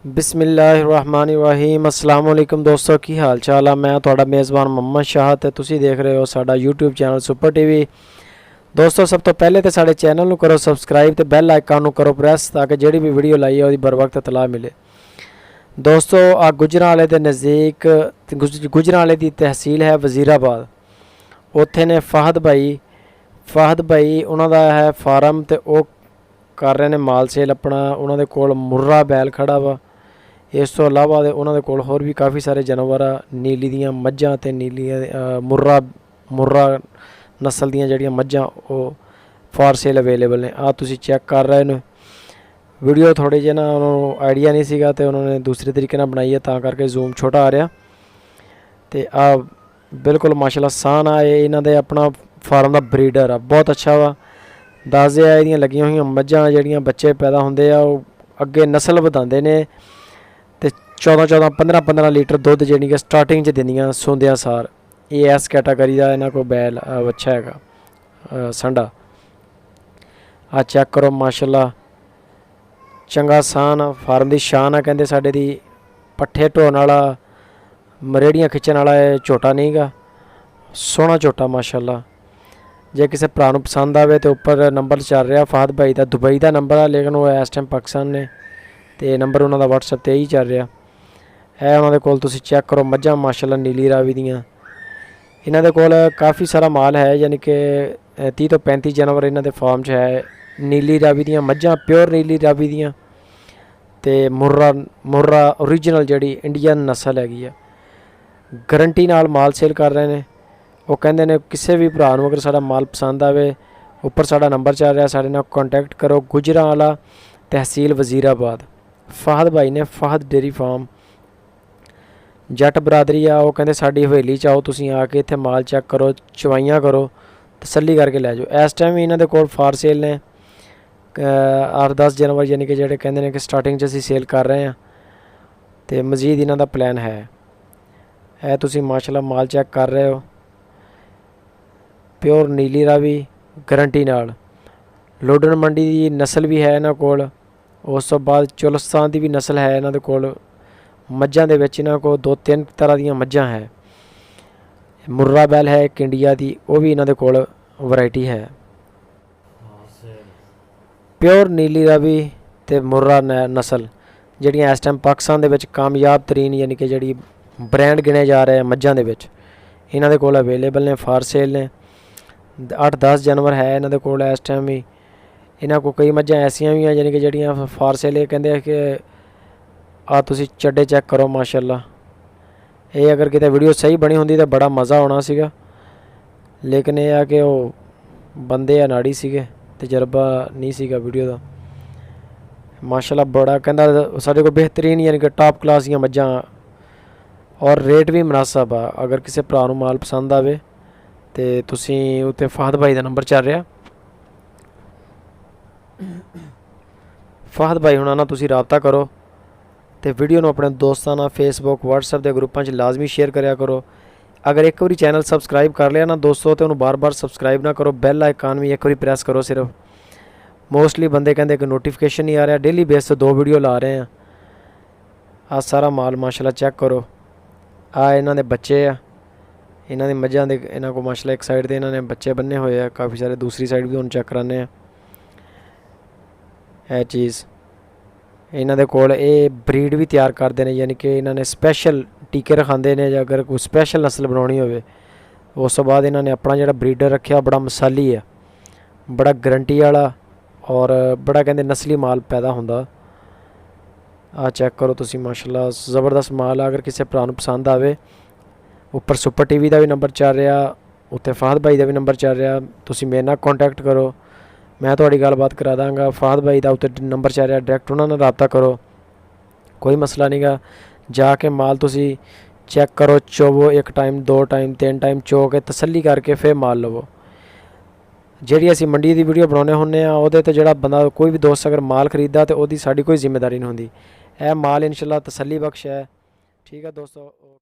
बिस्मिल्लाहिर्रहमानिर्रहीम अस्सलाम वालेकुम दोस्तों की हाल चाल है। मैं थोड़ा मेज़बान मोहम्मद शाह ते तुसी देख रहे हो साडा यूट्यूब चैनल सुपर टीवी। दोस्तों सब तो पहले तो साडे चैनल नू करो सबसक्राइब ते बैल आइकन नू करो प्रेस ताकि जिहड़ी भी वीडियो लाई है बर वक्त इतला मिले। दोस्तों आ गुजरांवाले दे नज़दीक गुजरांवाले दी तहसील है वज़ीराबाद। उत्थे ने फाहद भाई उन्हां दा है फार्म ते वो कर रहे ने माल सेल अपना। उन्हां दे कोल मुर्रा बैल खड़ा वा। इस तो इलावा उन्होंने कोल होर भी काफ़ी सारे जानवर नीली दियाँ मझां ते नीलियां मुर्रा नस्ल दियां जड़ियां मझां वो फॉर सेल अवेलेबल ने। तुसी चेक कर रहे हैं वीडियो थोड़े जे ना उन्होंने आइडिया नहीं सीगा ते उन्होंने दूसरे तरीके नाल बनाई है तां करके जूम छोटा आ रहा। तो बिल्कुल माशाल्लाह सान आ इन्हां दे अपना फार्म दा ब्रीडर आ बहुत अच्छा वा। दस इहदियां लगियां होईयां मझां जड़ियां बच्चे पैदा होंदे आ अगे नस्ल वधांदे ने ते 14 15 लीटर दुध जी कि स्टार्टिंग च दिंदियां सूंदियां सार। ये इस कैटागरी का इन्हों को बैल बच्चा है संडा। चेक करो माशाल्लाह चंगा सान फार्म की शान है। कहते साडे दी पट्ठे ढोने वाला मरेड़ियाँ खिंचण वाला झोटा नहीं गा सोहना झोटा माशाल्लाह। जे किसी भरा नूं पसंद आवे तो उपर नंबर चल रहा फाहद भाई का दुबई का नंबर है लेकिन वो इस टाइम पाकिस्तान ने तो नंबर उन्होंने व्हाट्सएप पर ही चल रहा है। उन्होंने कोल तुसी चेक करो मझां माशाल्लाह नीली रावी दियां। इन्हां दे कोल काफ़ी सारा माल है यानी कि 30 तो 35 जानवर इन्हां दे फार्म च है। नीली रावी दियां मझां प्योर नीली रावी दियां ते मुर्रा ओरिजिनल जिहड़ी इंडियन नस्ल हैगी है। गारंटी नाल माल सेल कर रहे हैं। वो कहंदे ने किसी भी भरा नूं अगर साडा माल पसंद आवे उपर साडा नंबर चल रहा साडे नाल कॉन्टैक्ट करो। गुजरांवाला तहसील वज़ीराबाद फाहद भाई ने फाहद डेयरी फार्म जट बरादरी आ। वो कहते साड़ी हवेली च आओ तुसीं आके इत्थे माल चेक करो चवाइयां करो तसल्ली करके लै जाओ। इस टाइम इन्हां दे कोल फार सेल ने 8-10 जानवर यानी कि जेह्ड़े कहंदे ने कि स्टार्टिंग च असीं सेल कर रहे हैं तो मजीद इन्हां दा प्लान है। तुसीं माशाल्लाह माल चेक कर रहे हो प्योर नीली रावी गारंटी नाल। लोडन मंडी की नस्ल भी है इन्हां कोल। उस तो बाद चुलस्तान की भी नस्ल है इन्हां दे कोल। मझां दे विच इन्हां कोल 2-3 तरह दीयां मझां है। मुर्रा बैल है एक इंडिया की वो भी इन्हां दे कोल वैरायटी है। प्योर नीली रावी ते मुर्रा नस्ल जिहड़ियां इस टाइम पाकिस्तान दे विच कामयाब तरीन यानी कि जिहड़ी ब्रांड गिने जा रहे हैं मझां दे विच इन्हां दे कोल अवेलेबल ने फार सेल ने। 8-10 जानवर है इन्हां दे कोल इस टाइम ही। इन्हां को कई मझां ऐसियां भी हैं यानी कि जिहड़ियां फार सेल कहंदे कि तुसी चड्डे चेक करो माशाल्लाह। ये अगर किते वीडियो सही बनी होंदी तो बड़ा मज़ा आना सीगा लेकिन यह है कि वो बंदे अनाड़ी सीगे तजर्बा नहीं सीगा वीडियो का। माशाल्लाह बड़ा कहंदा साडे कोल बेहतरीन यानी कि टॉप क्लास दियां मझां और रेट भी मुनासब आ। अगर किसी भरा नूं माल पसंद आवे तो तुसीं उत्ते फाहद भाई का नंबर चल रहा फाहद भाई हुणां नाल तुसीं राबता करो तो वीडियो नूं अपने दोस्तां नाल फेसबुक व्हाट्सएप के ग्रुपां च लाजमी शेयर करा करो। अगर एक बारी चैनल सबसक्राइब कर लिया ना दोस्तों तो उन्होंने बार बार सबसक्राइब ना करो। बैल आइकन भी एक बारी प्रेस करो सिर्फ। मोस्टली बंदे कहते कि नोटिफिकेशन नहीं आ रहा। डेली बेस तो 2 वीडियो ला रहे हैं। सारा माल माशाल्लाह चेक करो। इन्हां दे बच्चे आ इन्हां दी मझां दे इन्हां को माशाल्लाह एक साइड ते इन्हां ने बच्चे बन्ने हुए हैं काफ़ी सारे। दूसरी साइड भी हुण चेक कराने यह चीज़ इन्हां दे कोल ये ब्रीड भी तैयार करते हैं यानी कि इन्हां ने स्पैशल टीके रखाते हैं। अगर कोई स्पैशल नस्ल बनानी हो उस तो बाद इन्हां ने अपना जिहड़ा ब्रीडर रखा बड़ा मसाली है बड़ा गारंटी वाला और बड़ा कहते नस्ली माल पैदा होंदा। चेक करो तुसीं माशाल्लाह ज़बरदस्त माल। अगर किसी भरा नूं पसंद आवे उपर सुपर टीवी का भी नंबर चल रहा उत्ते फाहद भाई का भी नंबर चल रहा। तुसीं मेरे नाल कॉन्टैक्ट करो मैं तुहाडी गलबात करा दांगा। फाहद भाई का उत्ते नंबर चल रहा डायरैक्ट उन्हां नाल राबता करो कोई मसला नहीं गा। जाके माल तुसीं चेक करो चोवो 1 टाइम 2 टाइम 3 टाइम चो के तसल्ली करके फिर माल लवो। जिहड़ी असीं मंडी की वीडियो बनाने हुन्ने उहदे ते जिहड़ा बंदा कोई भी दोस्त अगर माल खरीददा तो उहदी साडी कोई जिम्मेदारी नहीं हुंदी। यह माल इंशाअल्लाह तसल्ली बख्श है। ठीक है दोस्तों।